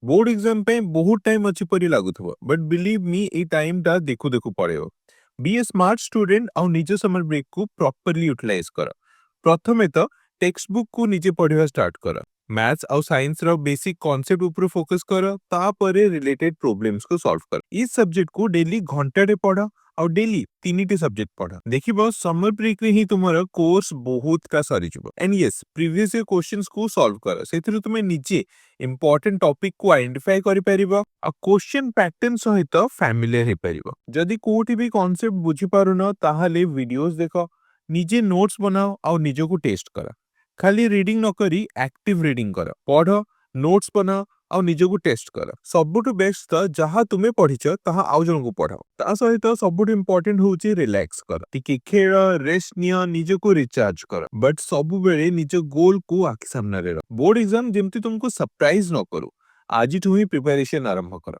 board exam पे बहुत time अच्छी परी लागुथबो बट बिलीव मी ए टाइम टा देखु देखु पड़ेओ बी ए स्मार्ट स्टूडेंट आउ निज समर ब्रेक को प्रॉपर्ली यूटिलाइज कर प्रथमे तो टेक्स्ट बुक को निजे पढ़िवा स्टार्ट कर मैथ्स आउ साइंस रो बेसिक कांसेप्ट ऊपर फोकस कर तापरे रिलेटेड प्रॉब्लम्स को सॉल्व कर इस सब्जेक्ट को डेली घंटाटे पढ़ और डेली तीन सब्जेक्ट पढ़ देखिबो समर ब्रेक रे ही तुमरो कोर्स बहुत का सरी जिवो and yes previous year questions को सॉल्व कर सेथिरु तुमे निजे इंपोर्टेंट टॉपिक को आइडेंटिफाई करि परिबो आ क्वेश्चन पैटर्न सहित फैमिलियर हे परिबो जदि कोठी भी कांसेप्ट बुझी पारुनो ताहाले वीडियोस देखो निजे नोट्स बनाओ और निजो को टेस्ट करा खाली रीडिंग न करी एक्टिव रीडिंग कर पढ़ नोट्स बनाओ ଆଉ ନିଜକୁ ଟେଷ୍ଟ କର ସବୁଠୁ ବେଷ୍ଟ ତ ଯାହା ତୁମେ ପଢିଛ ତାହା ଆଉ ଜଣଙ୍କୁ ପଢାଅ ତା ସହିତ ସବୁଠୁ ଇମ୍ପୋର୍ଟାଣ୍ଟ ହଉଛି ରିଲାକ୍ସ କର ଟିକେ ଖେଳ ରେଷ୍ଟ ନିଅ ନିଜକୁ ରିଚାର୍ଜ କର ବଟ୍ ସବୁବେଳେ ନିଜ ଗୋଲକୁ ଆଖି ସାମ୍ନାରେ ରଖ ବୋର୍ଡ ଏକ୍ସାମ ଯେମିତି ତୁମକୁ ସରପ୍ରାଇଜ ନ କରୁ ଆଜିଠୁ ହିଁ ପ୍ରିପାରେସନ ଆରମ୍ଭ କର